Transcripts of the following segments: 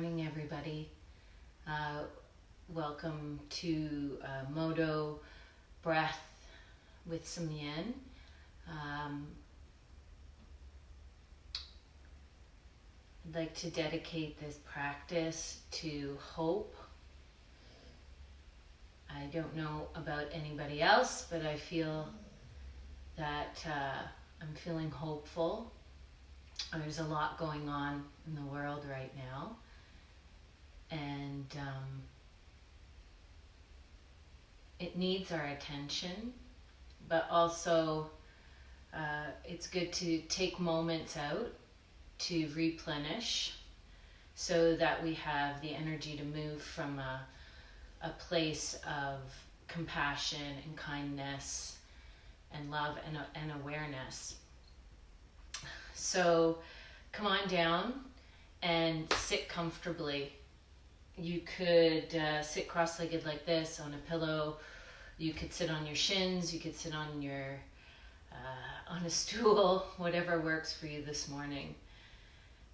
morning, everybody. Welcome to modo breath with some yin. I'd like to dedicate this practice to hope. I don't know about anybody else, but I feel that I'm feeling hopeful. There's a lot going on in the world right now, and it needs our attention, but also it's good to take moments out to replenish so that we have the energy to move from a place of compassion and kindness and love and awareness. So come on down and sit comfortably. You could sit cross-legged like this on a pillow. You could sit on your shins. You could sit on on a stool, whatever works for you this morning.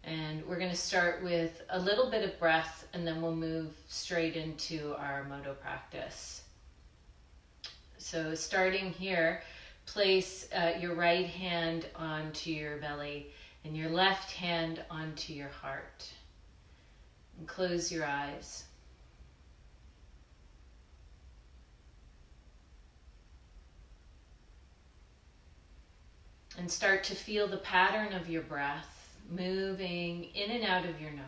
And we're going to start with a little bit of breath, and then we'll move straight into our modo practice. So starting here, place your right hand onto your belly and your left hand onto your heart. And close your eyes. And start to feel the pattern of your breath moving in and out of your nose.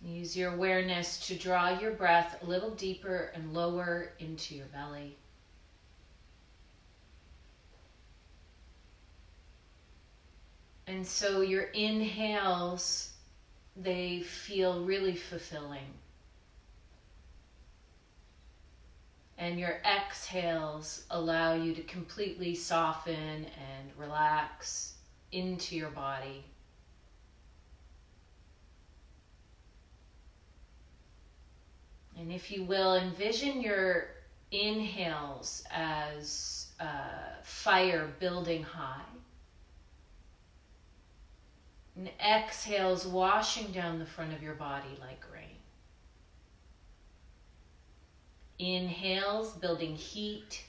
Use your awareness to draw your breath a little deeper and lower into your belly. And so your inhales, they feel really fulfilling. And your exhales allow you to completely soften and relax into your body. And if you will, envision your inhales as fire building high. And exhales washing down the front of your body like rain. Inhales building heat,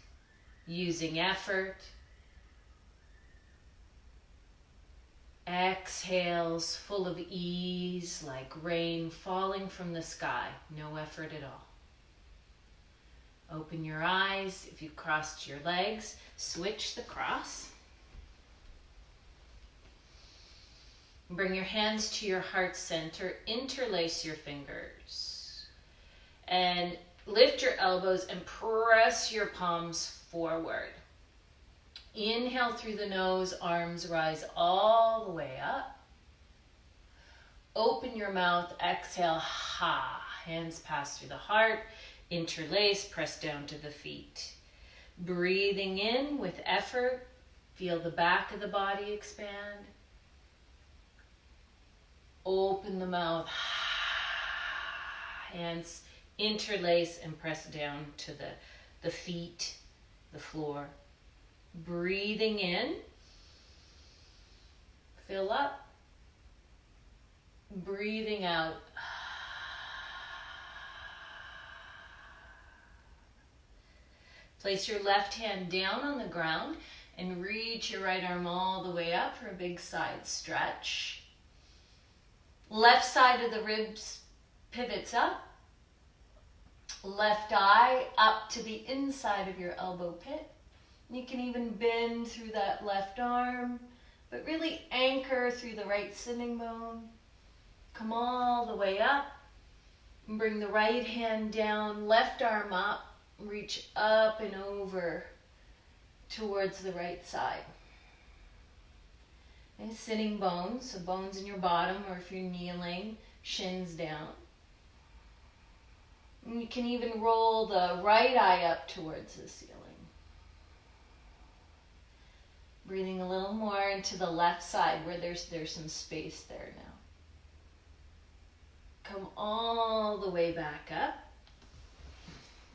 using effort. Exhales full of ease, like rain falling from the sky, no effort at all. Open your eyes. If you've crossed your legs, switch the cross. Bring your hands to your heart center, interlace your fingers, and lift your elbows and press your palms forward. Inhale through the nose, arms rise all the way up. Open your mouth, exhale, ha. Hands pass through the heart, interlace, press down to the feet. Breathing in with effort, feel the back of the body expand. Open the mouth, hands interlace and press down to the feet, the floor. Breathing in, fill up. Breathing out. Place your left hand down on the ground and reach your right arm all the way up for a big side stretch. Left side of the ribs pivots up. Left eye up to the inside of your elbow pit. You can even bend through that left arm, but really anchor through the right sitting bone. Come all the way up. And bring the right hand down, left arm up, reach up and over towards the right side. And sitting bones, so bones in your bottom, or if you're kneeling, shins down. And you can even roll the right eye up towards the ceiling. Breathing a little more into the left side where there's some space there now. Come all the way back up.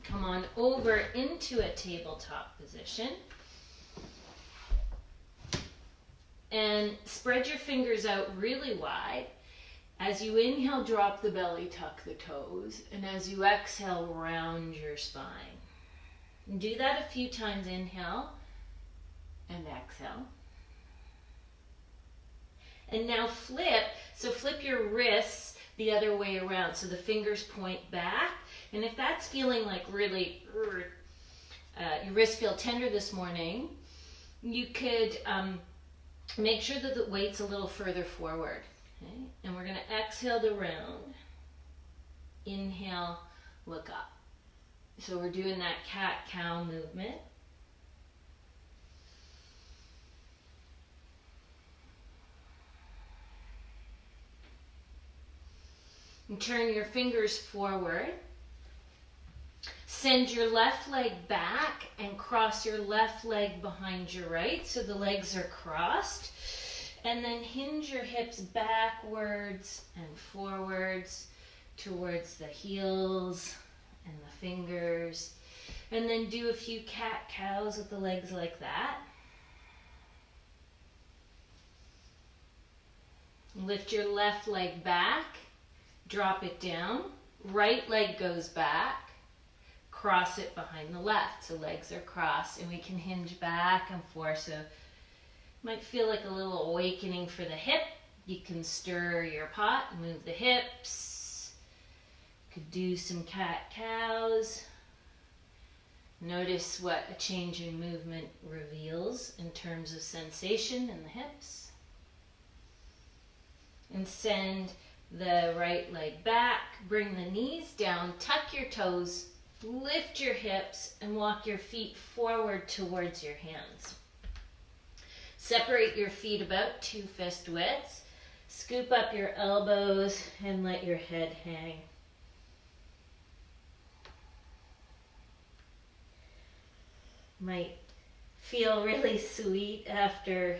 Come on over into a tabletop position. And spread your fingers out really wide. As you inhale, drop the belly, tuck the toes. And as you exhale, round your spine. And do that a few times. Inhale and exhale. And now flip. So flip your wrists the other way around. So the fingers point back. And if that's feeling like really, your wrists feel tender this morning, you could make sure that the weight's a little further forward. Okay? And we're going to exhale to round. Inhale, look up. So we're doing that cat-cow movement. And turn your fingers forward. Send your left leg back and cross your left leg behind your right so the legs are crossed. And then hinge your hips backwards and forwards towards the heels and the fingers. And then do a few cat-cows with the legs like that. Lift your left leg back. Drop it down. Right leg goes back. Cross it behind the left. So legs are crossed and we can hinge back and forth. So might feel like a little awakening for the hip. You can stir your pot, move the hips. Could do some cat-cows. Notice what a change in movement reveals in terms of sensation in the hips. And send the right leg back, bring the knees down, tuck your toes, lift your hips, and walk your feet forward towards your hands. Separate your feet about 2 fist widths. Scoop up your elbows and let your head hang. Might feel really sweet after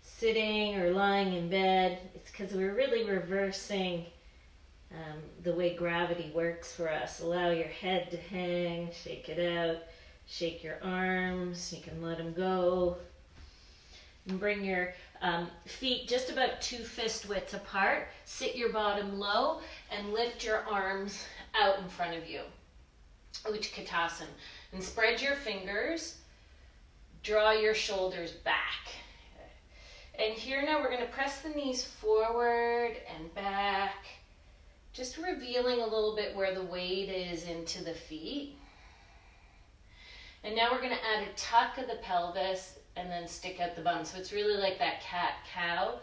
sitting or lying in bed. It's because we're really reversing the way gravity works for us. Allow your head to hang, shake it out, shake your arms, you can let them go. And bring your feet just about 2 fist widths apart. Sit your bottom low and lift your arms out in front of you. Utkatasana. And spread your fingers. Draw your shoulders back. And here now we're going to press the knees forward and back. Just revealing a little bit where the weight is into the feet. And now we're going to add a tuck of the pelvis and then stick out the bum. So it's really like that cat-cow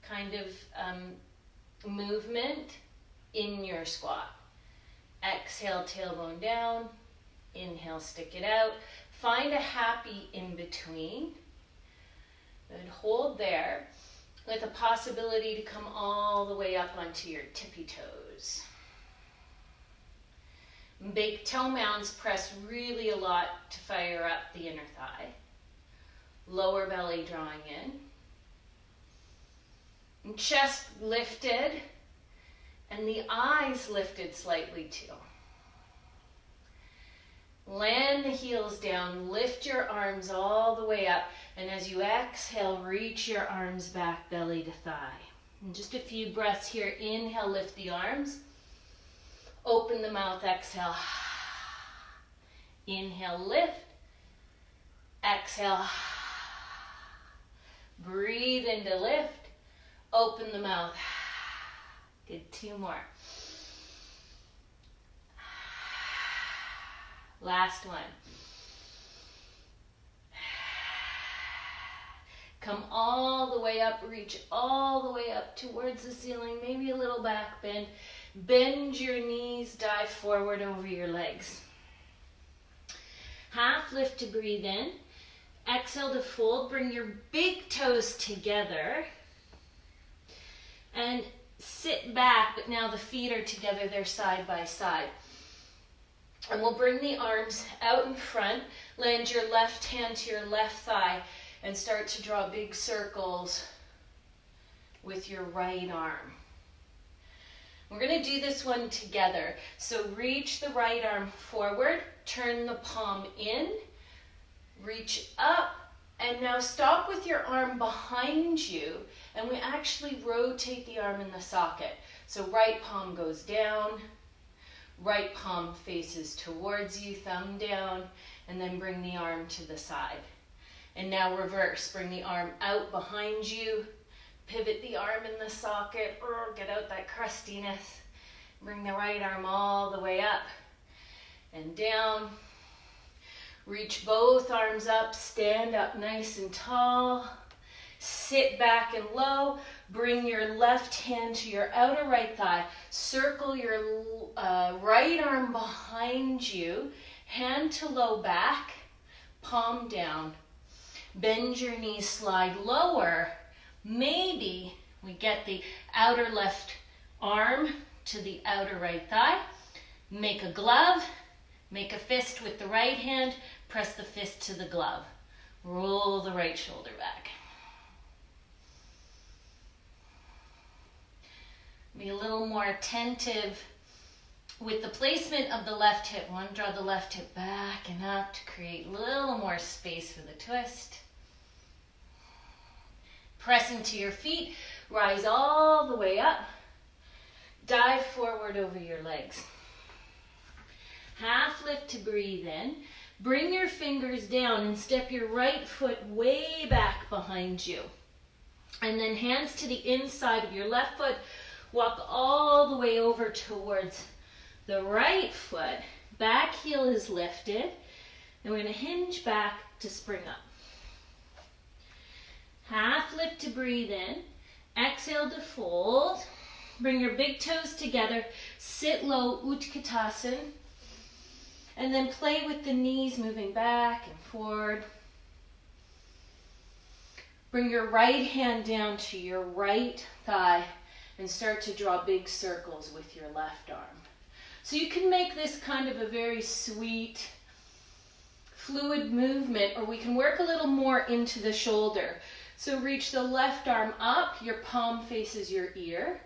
kind of movement in your squat. Exhale, tailbone down. Inhale, stick it out. Find a happy in between. And hold there with a possibility to come all the way up onto your tippy toes. Big toe mounds press really a lot to fire up the inner thigh. Lower belly drawing in. And chest lifted and the eyes lifted slightly too. Land the heels down, lift your arms all the way up, and as you exhale, reach your arms back, belly to thigh. And just a few breaths here. Inhale, lift the arms. Open the mouth, exhale. Inhale, lift. Exhale. Breathe into lift. Open the mouth. Good, 2 more. Last one. Come all the way up, reach all the way up towards the ceiling, maybe a little back bend. Bend your knees, dive forward over your legs. Half lift to breathe in. Exhale to fold, bring your big toes together. And sit back, but now the feet are together, they're side by side. And we'll bring the arms out in front, land your left hand to your left thigh, and start to draw big circles with your right arm. We're going to do this one together. So reach the right arm forward, turn the palm in, reach up, And now stop with your arm behind you, and we actually rotate the arm in the socket. So right palm goes down, right palm faces towards you, thumb down, and then bring the arm to the side. And now reverse, bring the arm out behind you, pivot the arm in the socket, get out that crustiness. Bring the right arm all the way up and down. Reach both arms up, stand up nice and tall. Sit back and low. Bring your left hand to your outer right thigh. Circle your right arm behind you. Hand to low back, palm down. Bend your knees, slide lower. Maybe we get the outer left arm to the outer right thigh. Make a glove. Make a fist with the right hand. Press the fist to the glove. Roll the right shoulder back. Be a little more attentive with the placement of the left hip. We want to draw the left hip back and up to create a little more space for the twist. Press into your feet. Rise all the way up. Dive forward over your legs. Half lift to breathe in. Bring your fingers down and step your right foot way back behind you. And then hands to the inside of your left foot. Walk all the way over towards the right foot. Back heel is lifted. And we're going to hinge back to spring up. Half lift to breathe in. Exhale to fold. Bring your big toes together. Sit low, Utkatasana. And then play with the knees moving back and forward. Bring your right hand down to your right thigh and start to draw big circles with your left arm. So you can make this kind of a very sweet, fluid movement, or we can work a little more into the shoulder. So reach the left arm up, your palm faces your ear.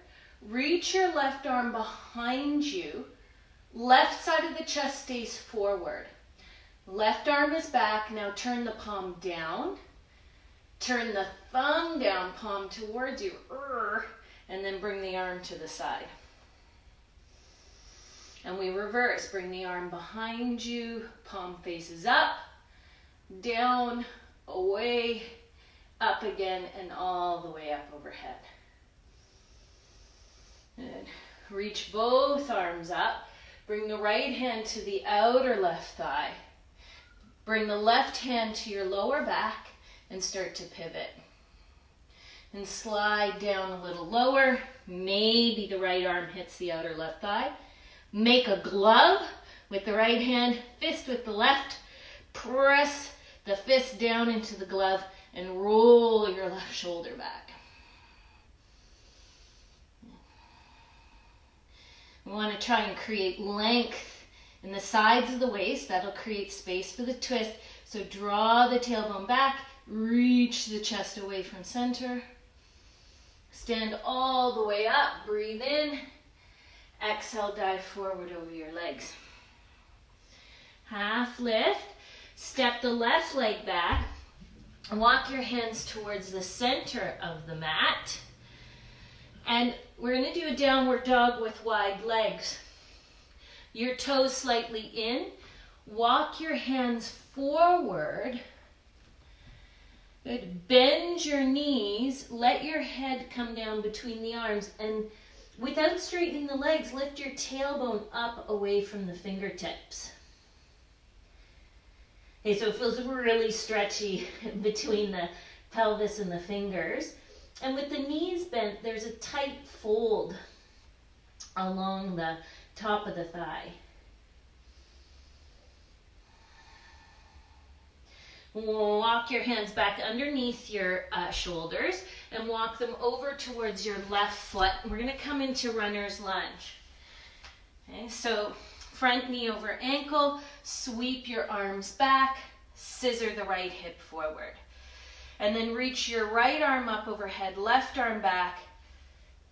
Reach your left arm behind you. Left side of the chest stays forward. Left arm is back. Now turn the palm down. Turn the thumb down, palm towards you. And then bring the arm to the side. And we reverse. Bring the arm behind you. Palm faces up, down, away, up again, and all the way up overhead. And reach both arms up. Bring the right hand to the outer left thigh. Bring the left hand to your lower back and start to pivot. And slide down a little lower. Maybe the right arm hits the outer left thigh. Make a glove with the right hand, fist with the left. Press the fist down into the glove and roll your left shoulder back. We want to try and create length in the sides of the waist. That'll create space for the twist. So draw the tailbone back, reach the chest away from center. Stand all the way up, breathe in. Exhale, dive forward over your legs. Half lift, step the left leg back. Walk your hands towards the center of the mat. And we're going to do a downward dog with wide legs. Your toes slightly in. Walk your hands forward. Good. Bend your knees. Let your head come down between the arms. And without straightening the legs, lift your tailbone up away from the fingertips. Okay, so it feels really stretchy between the pelvis and the fingers. And with the knees bent, there's a tight fold along the top of the thigh. Walk your hands back underneath your shoulders and walk them over towards your left foot. We're going to come into runner's lunge. Okay, so front knee over ankle, sweep your arms back, scissor the right hip forward. And then reach your right arm up overhead, left arm back,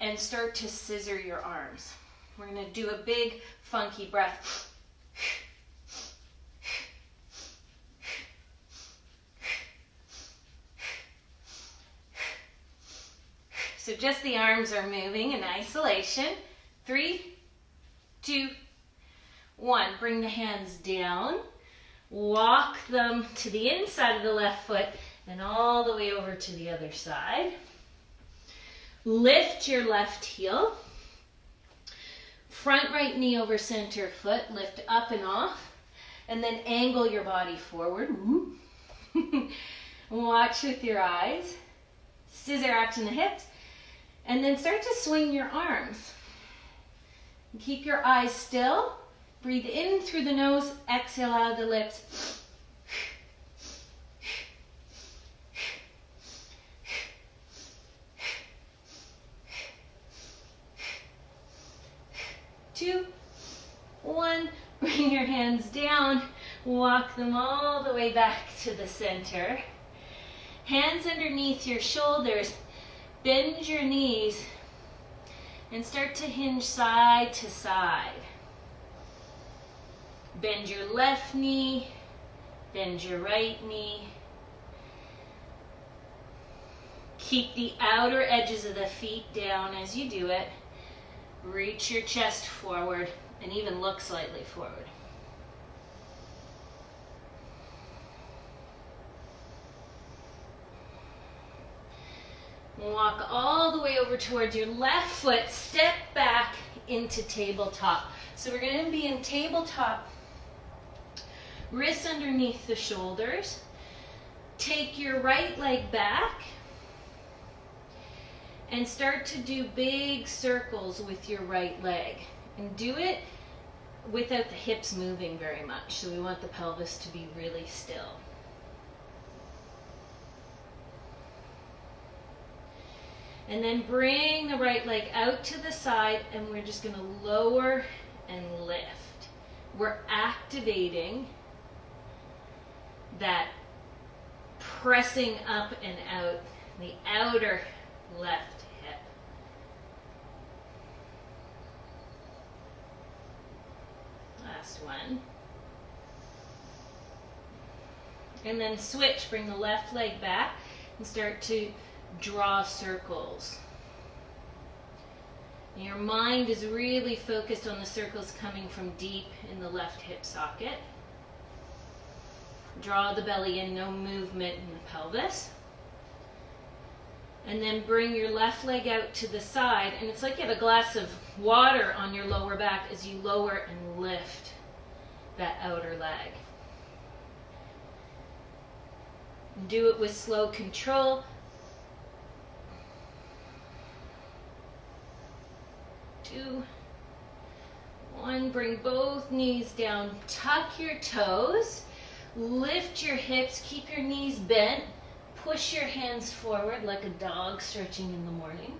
and start to scissor your arms. We're going to do a big, funky breath. So just the arms are moving in isolation. 3, 2, 1. Bring the hands down. Walk them to the inside of the left foot and all the way over to the other side. Lift your left heel. Front right knee over center foot. Lift up and off. And then angle your body forward. Watch with your eyes. Scissor action the hips. And then start to swing your arms. Keep your eyes still. Breathe in through the nose. Exhale out of the lips. 2, 1. Bring your hands down. Walk them all the way back to the center. Hands underneath your shoulders. Bend your knees and start to hinge side to side. Bend your left knee, bend your right knee. Keep the outer edges of the feet down as you do it. Reach your chest forward and even look slightly forward. Walk all the way over towards your left foot. Step back into tabletop. So we're going to be in tabletop. Wrists underneath the shoulders. Take your right leg back and start to do big circles with your right leg. And do it without the hips moving very much. So we want the pelvis to be really still. And then bring the right leg out to the side and we're just going to lower and lift. We're activating that pressing up and out, the outer left hip. Last one. And then switch, bring the left leg back and start to draw circles. Your mind is really focused on the circles coming from deep in the left hip socket. Draw the belly in, no movement in the pelvis. And then bring your left leg out to the side, and it's like you have a glass of water on your lower back as you lower and lift that outer leg. Do it with slow control. 2, 1. Bring both knees down. Tuck your toes. Lift your hips. Keep your knees bent. Push your hands forward like a dog stretching in the morning.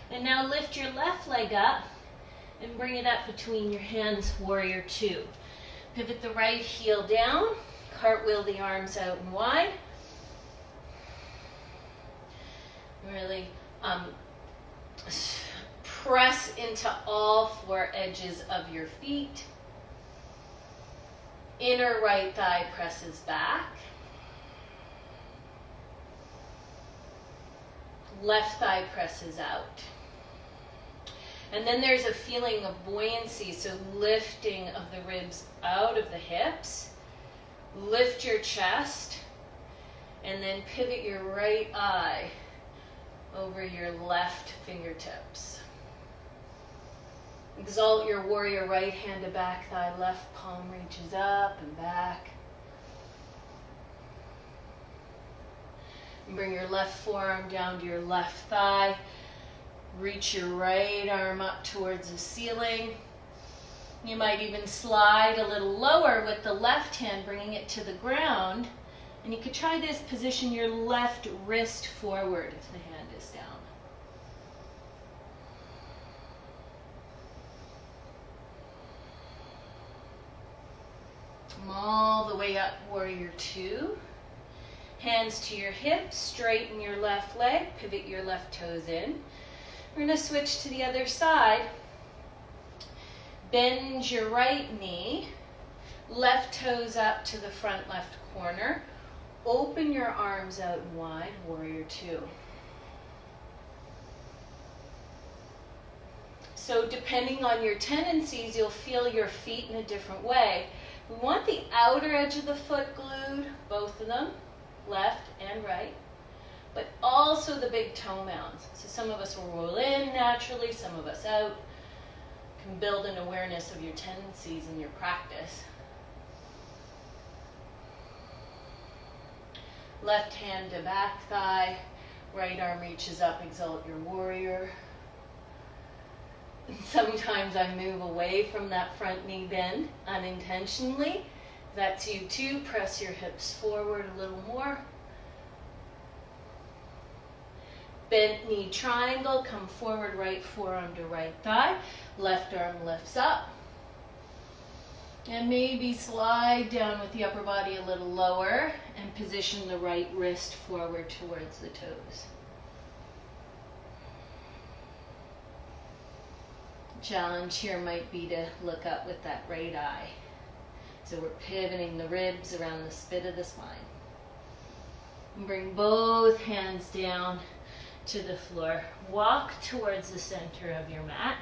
And now lift your left leg up and bring it up between your hands, warrior 2. Pivot the right heel down. Cartwheel the arms out and wide. Really press into all 4 edges of your feet. Inner right thigh presses back. Left thigh presses out. And then there's a feeling of buoyancy, so lifting of the ribs out of the hips. Lift your chest, and then pivot your right eye over your left fingertips. Exalt your warrior right hand to back thigh, left palm reaches up and back. And bring your left forearm down to your left thigh. Reach your right arm up towards the ceiling. You might even slide a little lower with the left hand, bringing it to the ground. And you could try this, position your left wrist forward if the hand is down. Come all the way up, warrior 2. Hands to your hips, straighten your left leg, pivot your left toes in. We're going to switch to the other side. Bend your right knee, left toes up to the front left corner. Open your arms out wide, warrior 2. So depending on your tendencies, you'll feel your feet in a different way. We want the outer edge of the foot glued, both of them, left and right, but also the big toe mounds. So some of us will roll in naturally, some of us out. You can build an awareness of your tendencies in your practice. Left hand to back thigh, right arm reaches up, exalt your warrior. And sometimes I move away from that front knee bend unintentionally. That's you too. Press your hips forward a little more. Bent knee triangle, come forward, right forearm to right thigh. Left arm lifts up. And maybe slide down with the upper body a little lower and position the right wrist forward towards the toes. Challenge here might be to look up with that right eye. So we're pivoting the ribs around the spit of the spine. And bring both hands down to the floor. Walk towards the center of your mat.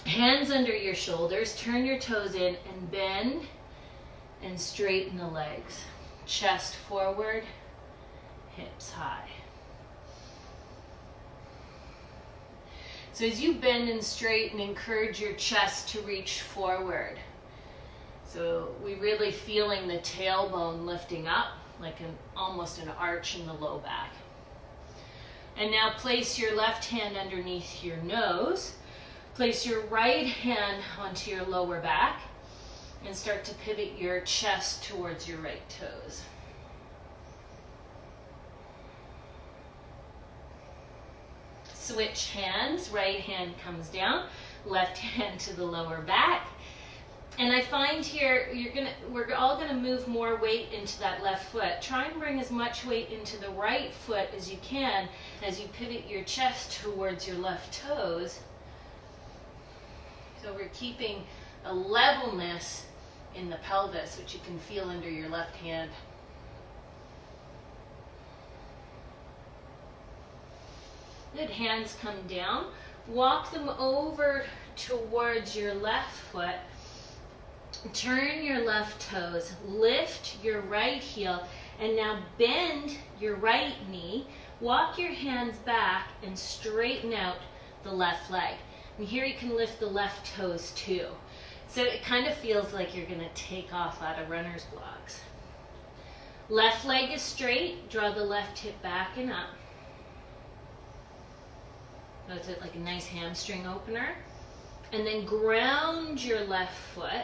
Hands under your shoulders. Turn your toes in and bend and straighten the legs. Chest forward, hips high. So as you bend and straighten, encourage your chest to reach forward. So we're really feeling the tailbone lifting up, like almost an arch in the low back. And now place your left hand underneath your nose. Place your right hand onto your lower back and start to pivot your chest towards your right toes. Switch hands, right hand comes down, left hand to the lower back. And I find here, we're all gonna move more weight into that left foot. Try and bring as much weight into the right foot as you can as you pivot your chest towards your left toes. So we're keeping a levelness in the pelvis, which you can feel under your left hand. Good, hands come down. Walk them over towards your left foot. Turn your left toes. Lift your right heel. And now bend your right knee. Walk your hands back and straighten out the left leg. And here you can lift the left toes too. So it kind of feels like you're going to take off out of runner's blocks. Left leg is straight. Draw the left hip back and up. That's it, like a nice hamstring opener. And then ground your left foot.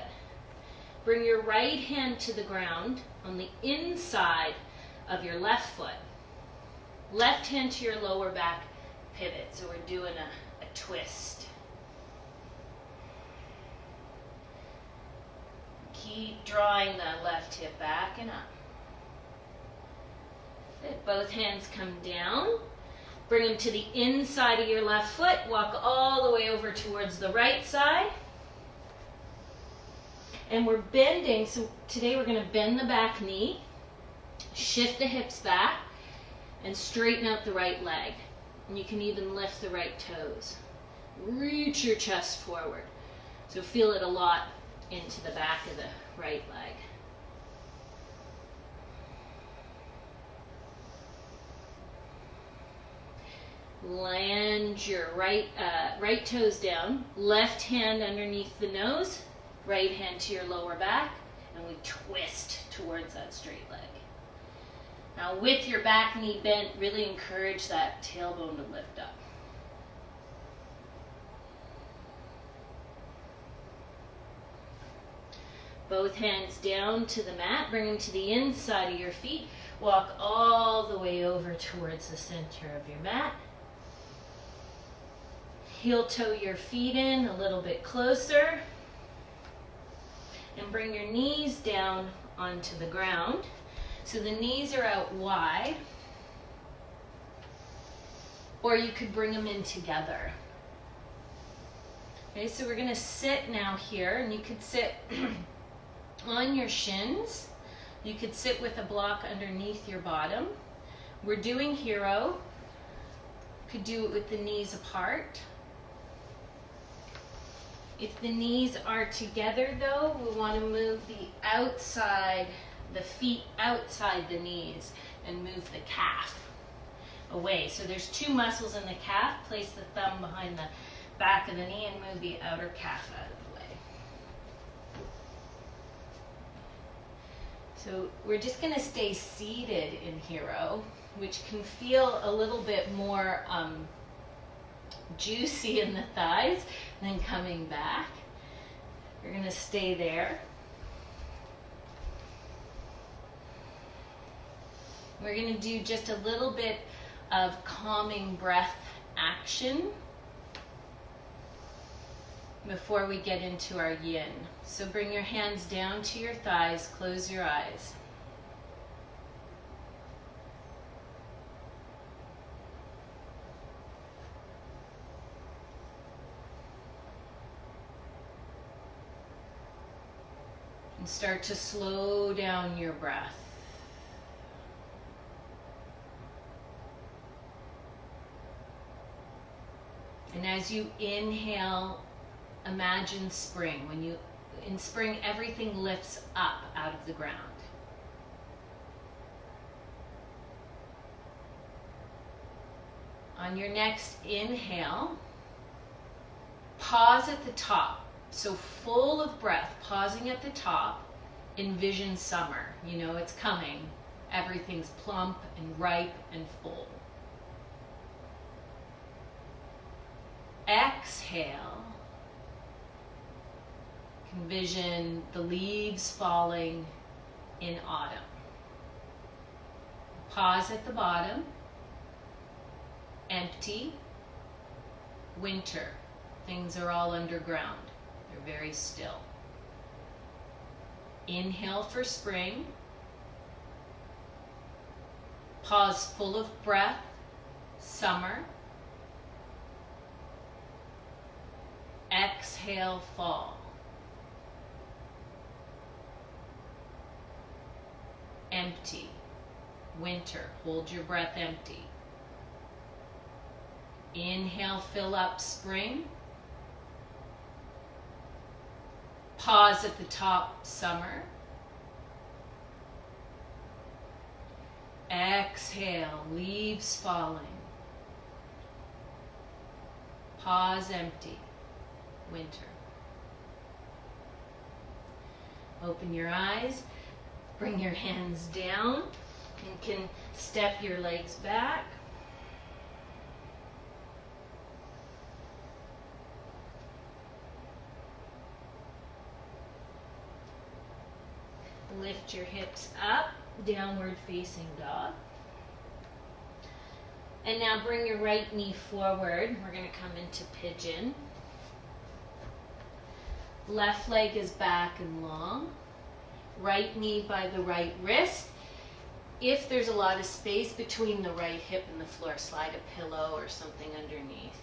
Bring your right hand to the ground on the inside of your left foot. Left hand to your lower back pivot. So we're doing a twist. Keep drawing that left hip back and up. Good. Both hands come down. Bring them to the inside of your left foot. Walk all the way over towards the right side. And we're bending, so today we're going to bend the back knee, shift the hips back, and straighten out the right leg. And you can even lift the right toes. Reach your chest forward. So feel it a lot into the back of the right leg. Land your right toes down, left hand underneath the nose, right hand to your lower back, and we twist towards that straight leg. Now with your back knee bent, really encourage that tailbone to lift up. Both hands down to the mat, bring them to the inside of your feet, walk all the way over towards the center of your mat. Heel toe your feet in a little bit closer. And bring your knees down onto the ground. So the knees are out wide. Or you could bring them in together. Okay, so we're going to sit now here. And you could sit on your shins. You could sit with a block underneath your bottom. We're doing hero. You could do it with the knees apart. If the knees are together though, we want to move the feet outside the knees and move the calf away. So there's two muscles in the calf. Place the thumb behind the back of the knee and move the outer calf out of the way. So we're just going to stay seated in hero, which can feel a little bit more juicy in the thighs than coming back. We're going to stay there. We're going to do just a little bit of calming breath action before we get into our yin. So bring your hands down to your thighs, close your eyes. And start to slow down your breath. And as you inhale, imagine spring. In spring, everything lifts up out of the ground. On your next inhale, pause at the top. So full of breath, pausing at the top, envision summer. You know it's coming. Everything's plump and ripe and full. Exhale. Envision the leaves falling in autumn. Pause at the bottom. Empty. Winter. Things are all underground. They're very still. Inhale for spring. Pause full of breath. Summer. Exhale, fall. Empty. Winter. Hold your breath empty. Inhale, fill up spring. Pause at the top, summer. Exhale, leaves falling. Pause, empty. Winter. Open your eyes. Bring your hands down. You can step your legs back. Lift your hips up, downward facing dog. And now bring your right knee forward. We're going to come into pigeon. Left leg is back and long. Right knee by the right wrist. If there's a lot of space between the right hip and the floor, slide a pillow or something underneath.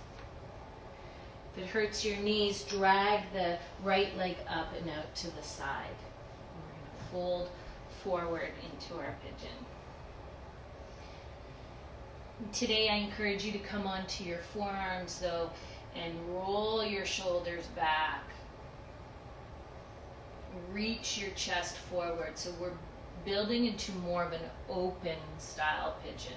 If it hurts your knees, drag the right leg up and out to the side. We're going to fold forward into our pigeon. Today I encourage you to come onto your forearms though and roll your shoulders back. Reach your chest forward. So we're building into more of an open style pigeon.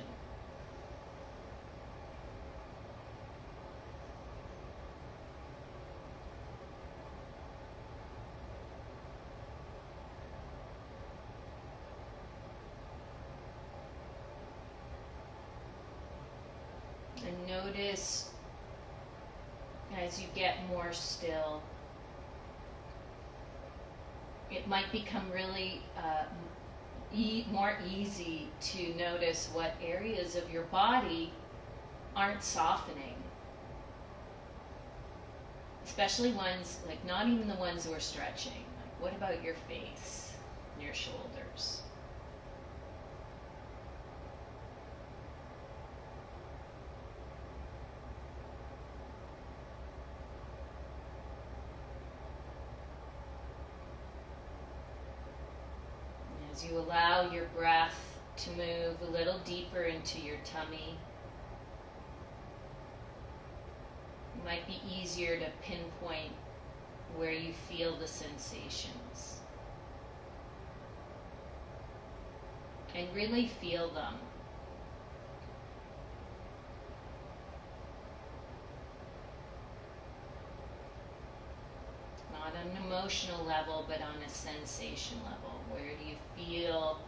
And notice as you get more still, it might become really more easy to notice what areas of your body aren't softening. Especially ones, like not even the ones who are stretching. Like, what about your face and your shoulders? As you allow your breath to move a little deeper into your tummy, it might be easier to pinpoint where you feel the sensations. And really feel them. Not on an emotional level, but on a sensation level. Where do you feel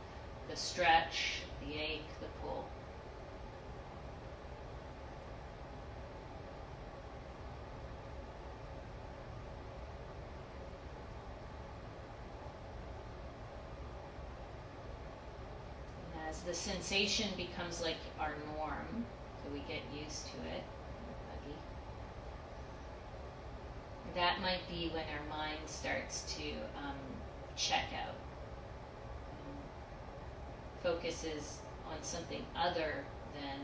the stretch, the ache, the pull? And as the sensation becomes like our norm, so we get used to it, that might be when our mind starts to check out. Focuses on something other than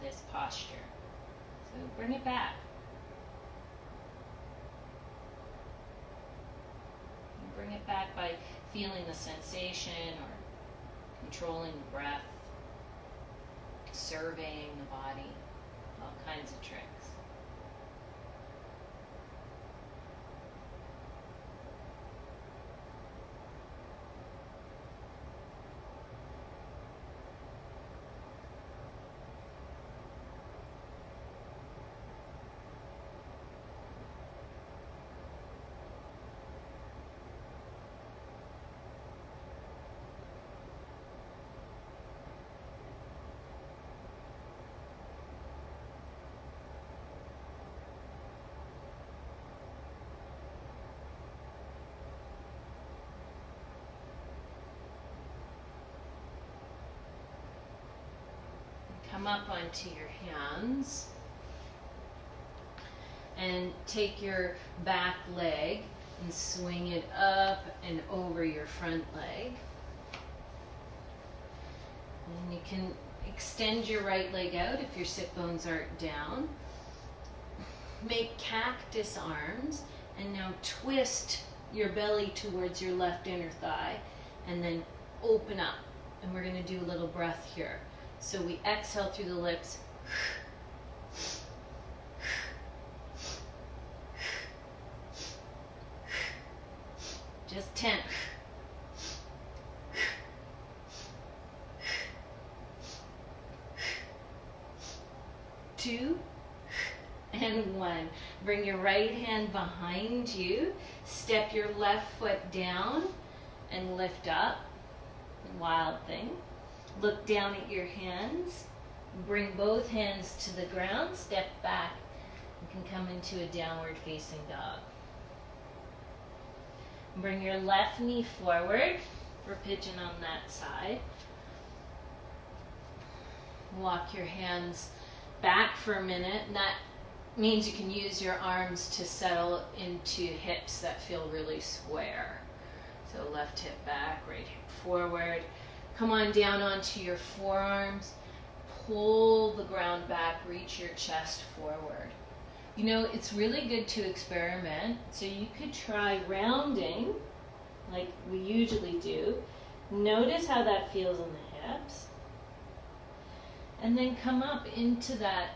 this posture. So bring it back. And bring it back by feeling the sensation or controlling the breath, surveying the body, all kinds of tricks. Come up onto your hands and take your back leg and swing it up and over your front leg. And you can extend your right leg out if your sit bones aren't down. Make cactus arms and now twist your belly towards your left inner thigh and then open up. And we're going to do a little breath here. So we exhale through the lips. Just 10. 2 and 1. Bring your right hand behind you. Step your left foot down and lift up. Wild thing. Look down at your hands. Bring both hands to the ground. Step back. You can come into a downward facing dog. Bring your left knee forward for pigeon on that side. Walk your hands back for a minute. And that means you can use your arms to settle into hips that feel really square. So left hip back, right hip forward. Come on down onto your forearms. Pull the ground back, reach your chest forward. You know, it's really good to experiment. So you could try rounding, like we usually do. Notice how that feels in the hips. And then come up into that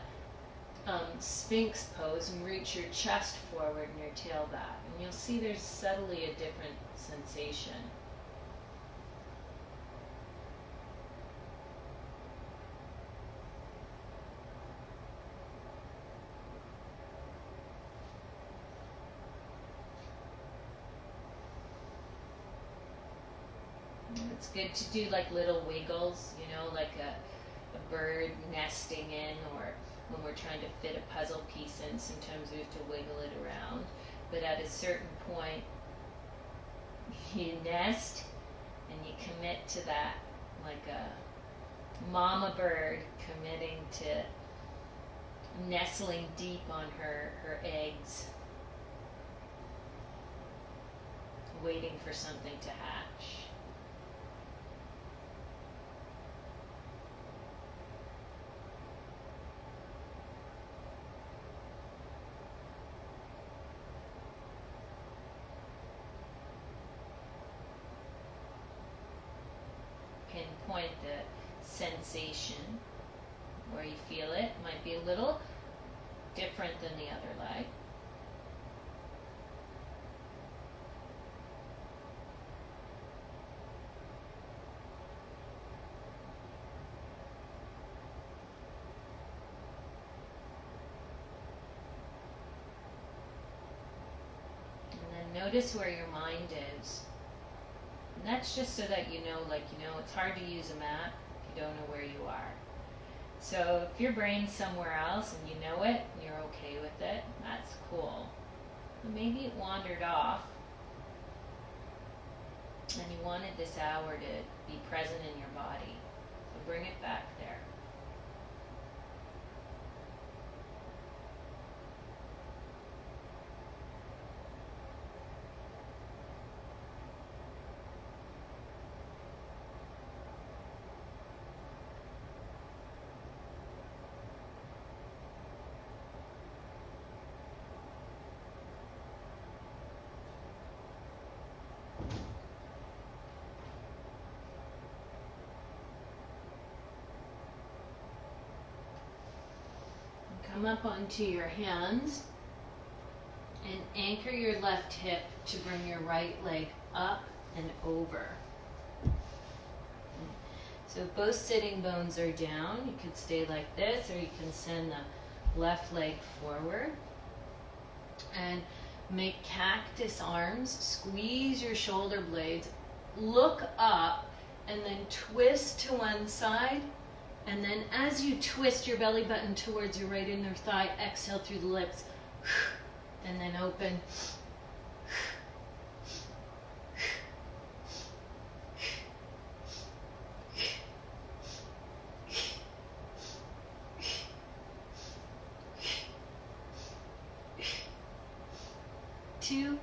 Sphinx pose and reach your chest forward and your tail back. And you'll see there's subtly a different sensation. It's good to do like little wiggles, you know, like a bird nesting in, or when we're trying to fit a puzzle piece in, sometimes we have to wiggle it around. But at a certain point, you nest and you commit to that, like a mama bird committing to nestling deep on her eggs, waiting for something to hatch. Pinpoint the sensation where you feel it. Might be a little different than the other leg. notice where your mind is. And that's just so that you know, it's hard to use a map if you don't know where you are. So if your brain's somewhere else and you know it, and you're okay with it, that's cool. But maybe it wandered off and you wanted this hour to be present in your body. So bring it back there. Come up onto your hands and anchor your left hip to bring your right leg up and over. So if both sitting bones are down, you could stay like this, or you can send the left leg forward. And make cactus arms, squeeze your shoulder blades, look up, and then twist to one side. And then as you twist your belly button towards your right inner thigh, exhale through the lips. And then open. Two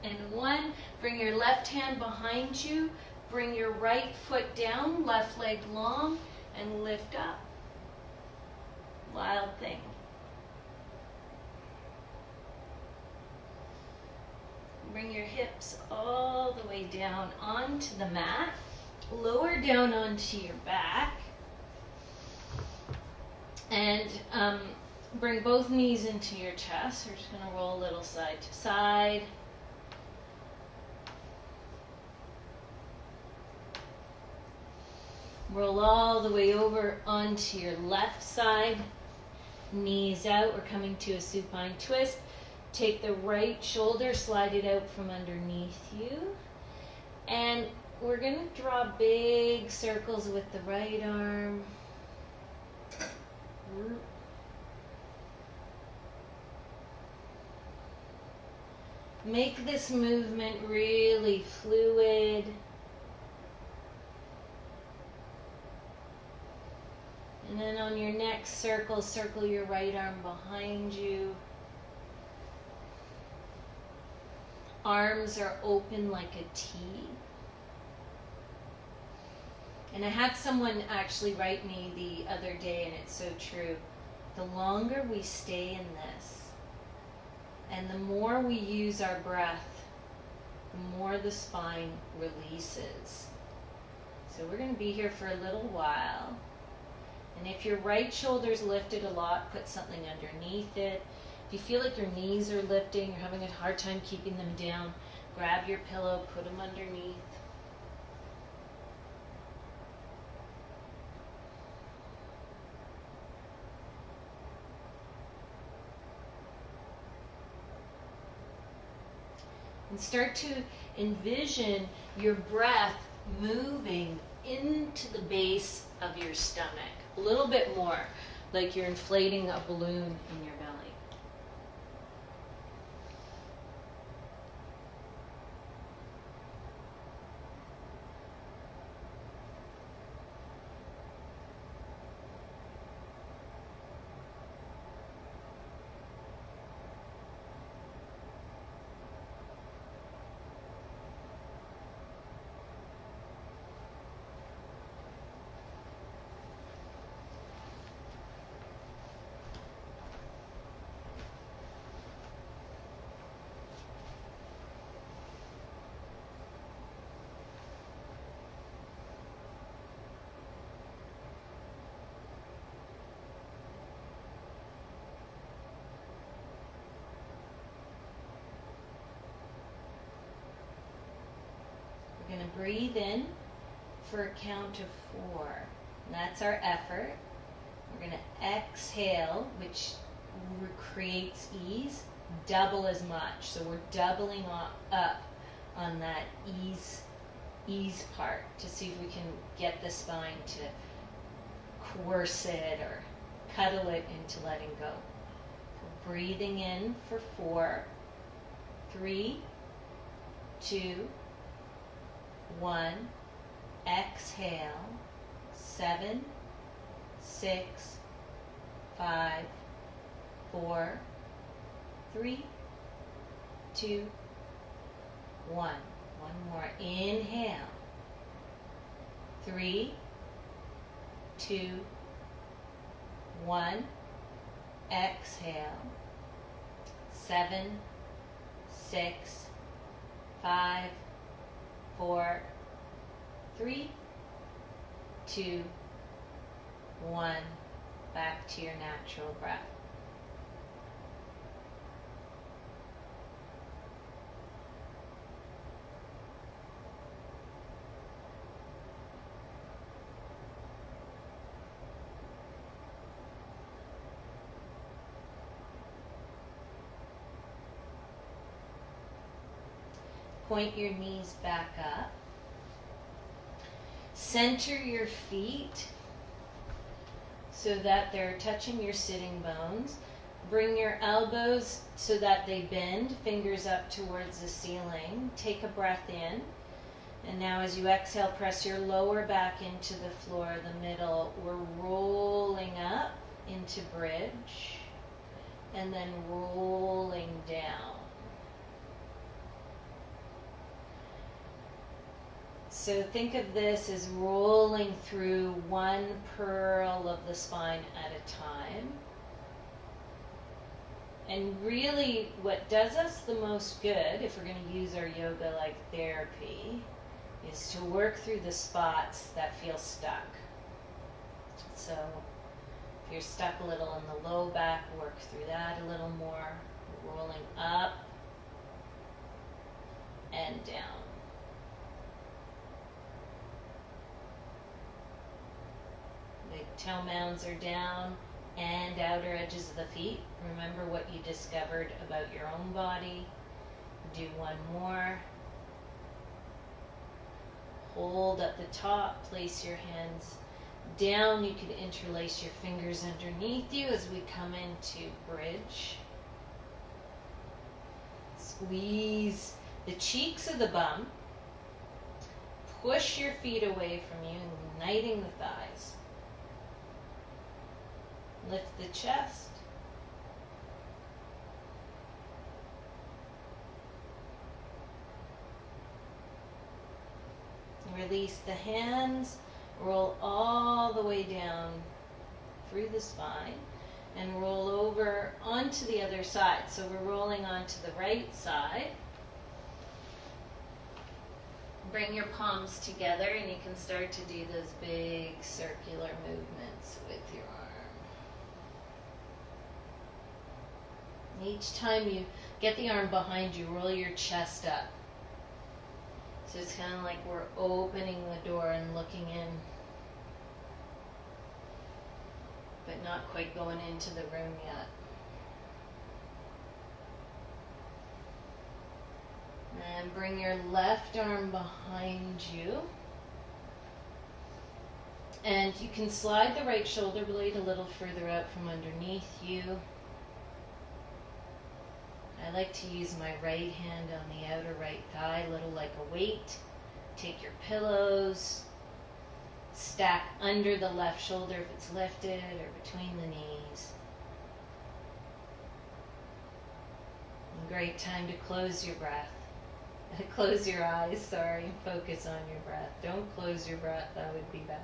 and one. Bring your left hand behind you. Bring your right foot down, left leg long, and lift up. Wild thing. Bring your hips all the way down onto the mat. Lower down onto your back. And bring both knees into your chest. We're just going to roll a little side to side. Roll all the way over onto your left side. Knees out. We're coming to a supine twist. Take the right shoulder, slide it out from underneath you. And we're going to draw big circles with the right arm. Make this movement really fluid. And then on your next circle, circle your right arm behind you. Arms are open like a T. And I had someone actually write me the other day, and it's so true. The longer we stay in this, and the more we use our breath, the more the spine releases. So we're going to be here for a little while. And if your right shoulder's lifted a lot, put something underneath it. If you feel like your knees are lifting, you're having a hard time keeping them down, grab your pillow, put them underneath. And start to envision your breath moving into the base of your stomach. A little bit more, like you're inflating a balloon in your belly. We're going to breathe in for a count of 4. And that's our effort. We're going to exhale, which creates ease. double as much. So we're doubling up on that ease part to see if we can get the spine to coerce it or cuddle it into letting go. Breathing in for 4, 3, 2, 1. Exhale. 7, 6, 5, 4, 3, 2, 1. One more. Inhale. 3, 2, 1. Exhale. 7, 6, 5, 4, 3, 2, 1. Back to your natural breath. Point your knees back up. Center your feet so that they're touching your sitting bones. Bring your elbows so that they bend, fingers up towards the ceiling. Take a breath in. And now as you exhale, press your lower back into the floor, the middle. We're rolling up into bridge and then rolling down. So think of this as rolling through one pearl of the spine at a time. And really what does us the most good, if we're going to use our yoga like therapy, is to work through the spots that feel stuck. So if you're stuck a little in the low back, work through that a little more. Rolling up and down. The toe mounds are down and outer edges of the feet. Remember what you discovered about your own body. Do one more. Hold at the top, place your hands down. You can interlace your fingers underneath you as we come into bridge. Squeeze the cheeks of the bum. Push your feet away from you, uniting the thighs. Lift the chest. Release the hands. Roll all the way down through the spine and roll over onto the other side. So we're rolling onto the right side. Bring your palms together and you can start to do those big circular movements with your arm. Each time you get the arm behind you, roll your chest up. So it's kind of like we're opening the door and looking in, but not quite going into the room yet. And bring your left arm behind you. And you can slide the right shoulder blade a little further out from underneath you. I like to use my right hand on the outer right thigh, a little like a weight. Take your pillows, stack under the left shoulder if it's lifted or between the knees. A great time to close your breath. Close your eyes, sorry, focus on your breath. Don't close your breath, that would be bad.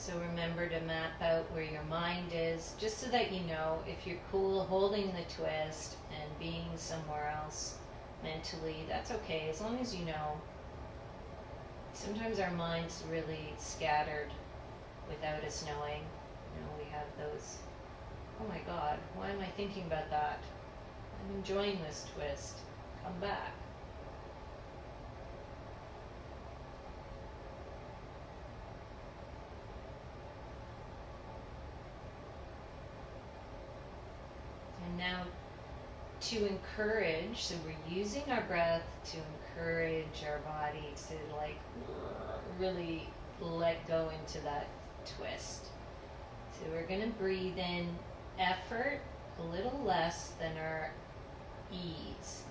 So remember to map out where your mind is, just so that you know if you're cool holding the twist and being somewhere else mentally, that's okay, as long as you know. Sometimes our mind's really scattered without us knowing. You know, we have those, oh my God, why am I thinking about that? I'm enjoying this twist. Come back. And now to encourage, so we're using our breath to encourage our body to like really let go into that twist. So we're going to breathe in effort a little less than our ease.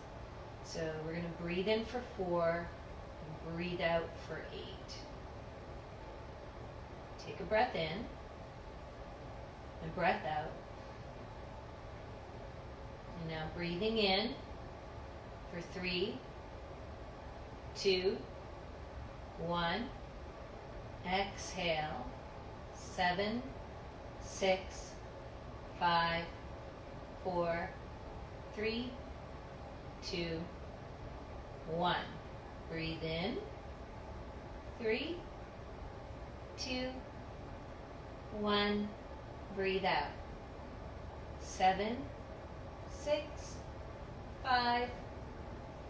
So we're going to breathe in for 4 and breathe out for 8. Take a breath in and breath out. And now breathing in for 3, 2, 1. Exhale. 7, 6, 5, 4, 3, 2, 1. Breathe in. 3, 2, 1. Breathe out. 7, 6, 5,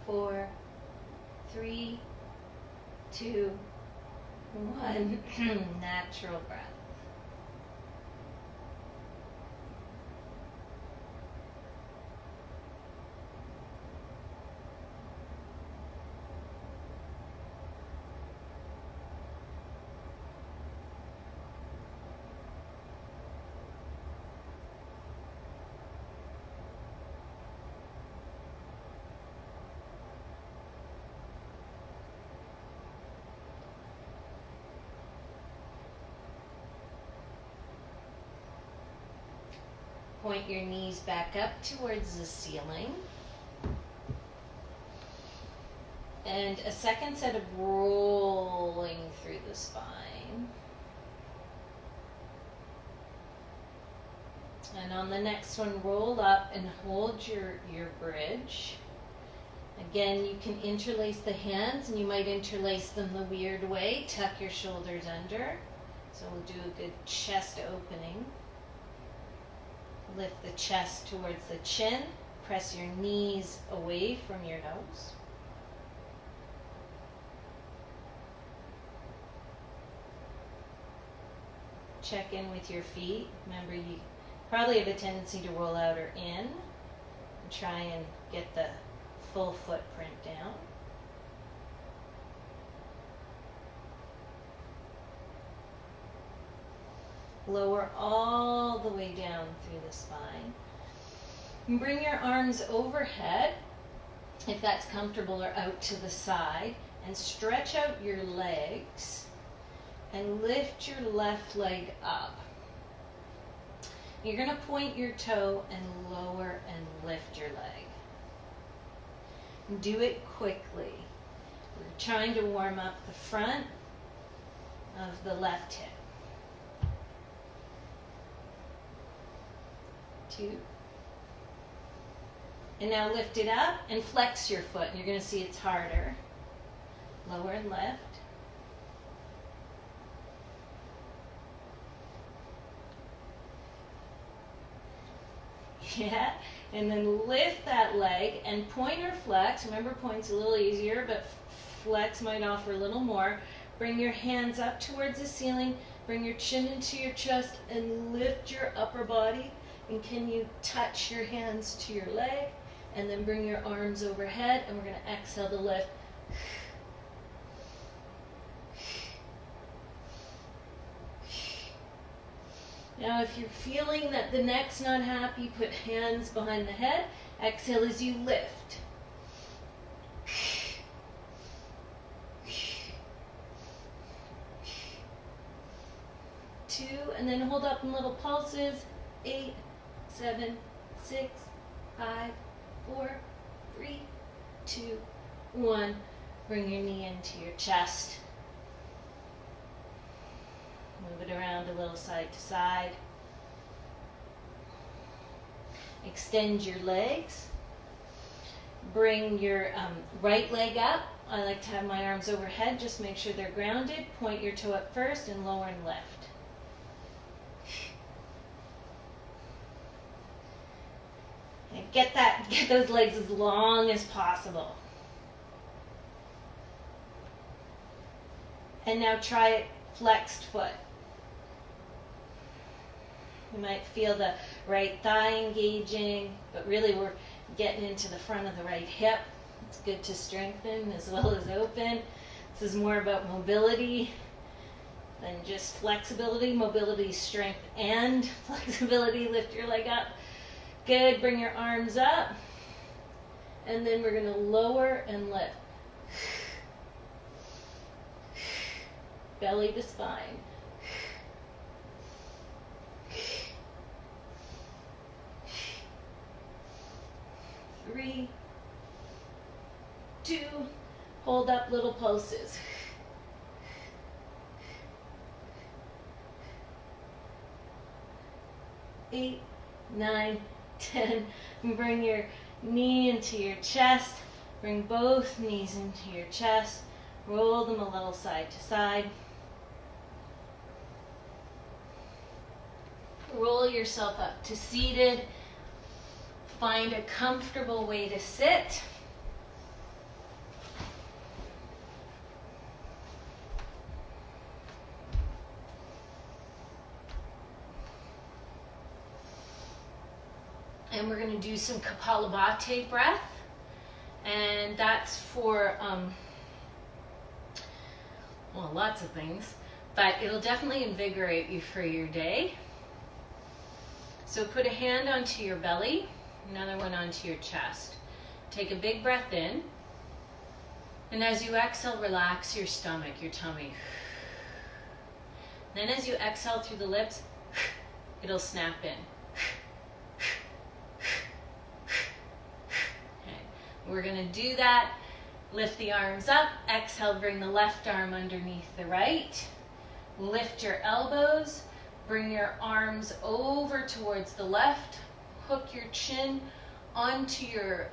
4, 3, 2, 1. Natural breath. Point your knees back up towards the ceiling. And a second set of rolling through the spine. And on the next one, roll up and hold your bridge. Again, you can interlace the hands, and you might interlace them the weird way. Tuck your shoulders under. So we'll do a good chest opening. Lift the chest towards the chin. Press your knees away from your nose. Check in with your feet. Remember, you probably have a tendency to roll out or in. And try and get the full footprint down. Lower all the way down through the spine. And bring your arms overhead, if that's comfortable, or out to the side. And stretch out your legs. And lift your left leg up. You're going to point your toe and lower and lift your leg. And do it quickly. We're trying to warm up the front of the left hip. 2. And now lift it up and flex your foot. You're going to see it's harder. Lower and lift. Yeah, and then lift that leg and point or flex. Remember, point's a little easier, but flex might offer a little more. Bring your hands up towards the ceiling. Bring your chin into your chest and lift your upper body. And can you touch your hands to your leg? And then bring your arms overhead, and we're going to exhale to lift. Now, if you're feeling that the neck's not happy, put hands behind the head. Exhale as you lift. 2, and then hold up in little pulses. 8, 7, 6, 5, 4, 3, 2, 1. Bring your knee into your chest. Move it around a little side to side. Extend your legs. Bring your right leg up. I like to have my arms overhead. Just make sure they're grounded. Point your toe up first and lower and lift. And get those legs as long as possible. And now try it flexed foot. You might feel the right thigh engaging, but really we're getting into the front of the right hip. It's good to strengthen as well as open. This is more about mobility than just flexibility. Mobility, strength, and flexibility. Lift your leg up. Good. Bring your arms up. And then we're going to lower and lift. Belly to spine. 3, 2, hold up little pulses. 8, 9, 10. And bring your knee into your chest. Bring both knees into your chest. Roll them a little side to side. Roll yourself up to seated. Find a comfortable way to sit. And we're going to do some Kapalabhati breath. And that's for, well, lots of things. But it'll definitely invigorate you for your day. So put a hand onto your belly. Another one onto your chest. Take a big breath in. And as you exhale, relax your stomach, your tummy. Then as you exhale through the lips, it'll snap in. Okay. We're going to do that. Lift the arms up. Exhale, bring the left arm underneath the right. Lift your elbows. Bring your arms over towards the left. Hook your chin onto your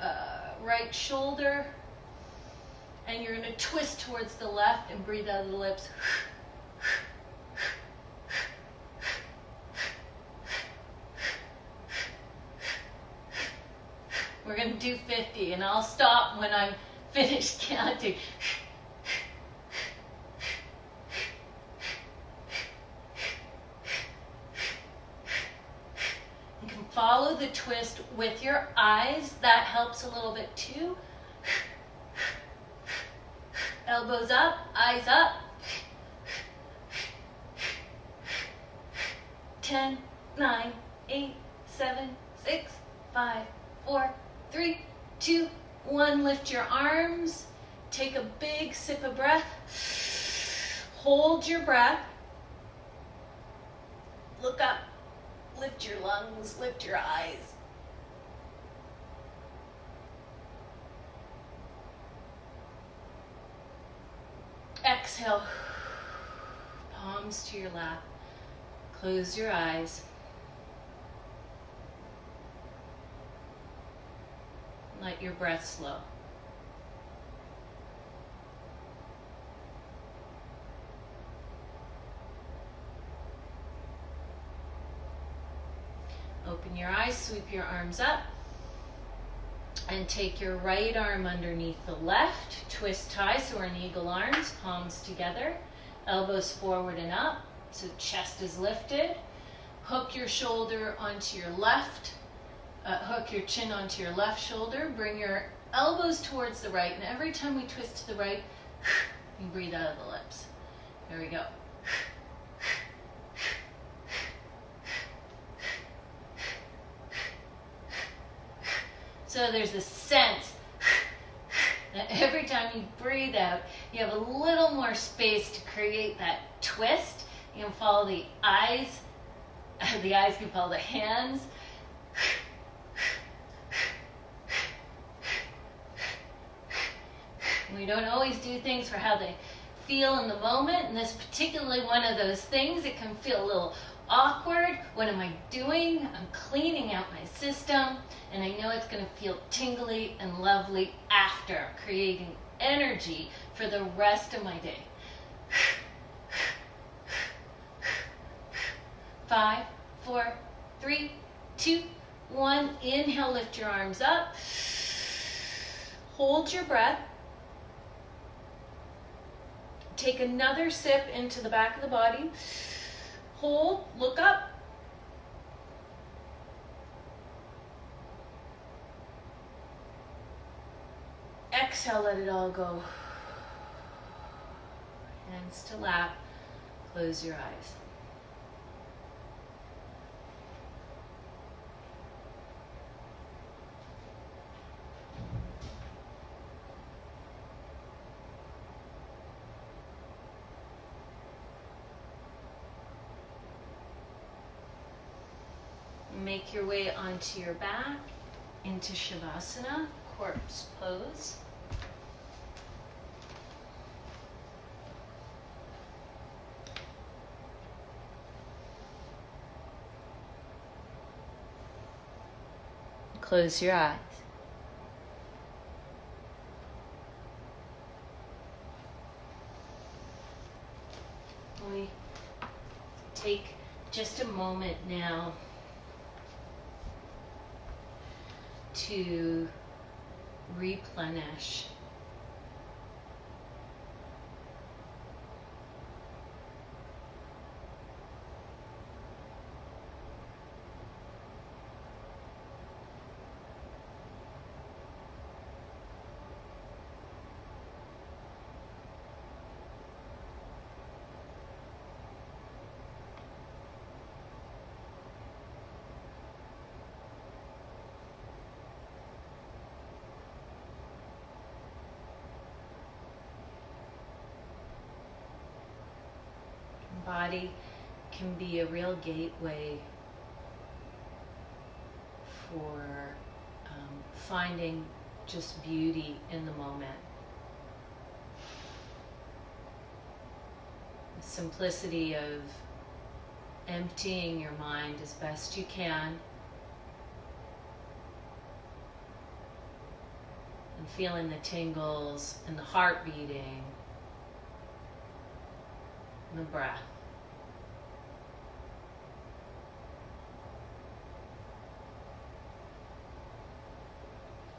right shoulder, and you're going to twist towards the left and breathe out of the lips. We're going to do 50, and I'll stop when I'm finished counting. Follow the twist with your eyes. That helps a little bit too. Elbows up, eyes up. 10, 9, 8, 7, 6, 5, 4, 3, 2, 1. Lift your arms. Take a big sip of breath. Hold your breath. Look up. Lift your lungs, lift your eyes. Exhale. Palms to your lap. Close your eyes. Let your breath slow. Open your eyes, sweep your arms up, and take your right arm underneath the left. Twist high, so we're in eagle arms, palms together, elbows forward and up, so chest is lifted. Hook your shoulder onto your left, hook your chin onto your left shoulder, bring your elbows towards the right, and every time we twist to the right, you breathe out of the lips. There we go. So there's a sense that every time you breathe out, you have a little more space to create that twist. You can follow the eyes. The eyes can follow the hands. We don't always do things for how they feel in the moment, and this is particularly one of those things. It can feel a little awkward. What am I doing? I'm cleaning out my system, and I know it's going to feel tingly and lovely after, creating energy for the rest of my day. 5, 4, 3, 2, 1. Inhale, lift your arms up. Hold your breath. Take another sip into the back of the body. Hold, look up. Exhale, let it all go. Hands to lap. Close your eyes. Make your way onto your back into Shavasana, corpse pose. Close your eyes. We take just a moment now to replenish. Body can be a real gateway for finding just beauty in the moment. The simplicity of emptying your mind as best you can and feeling the tingles and the heart beating and the breath.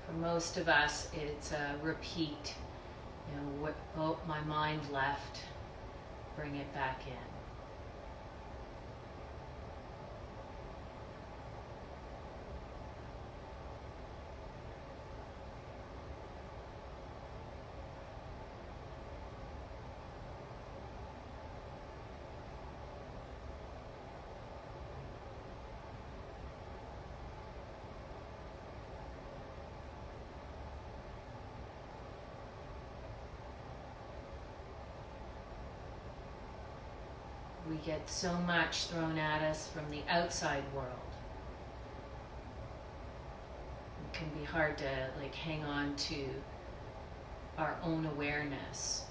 For most of us, it's a repeat. What my mind left, bring it back in. We get so much thrown at us from the outside world. It can be hard to hang on to our own awareness.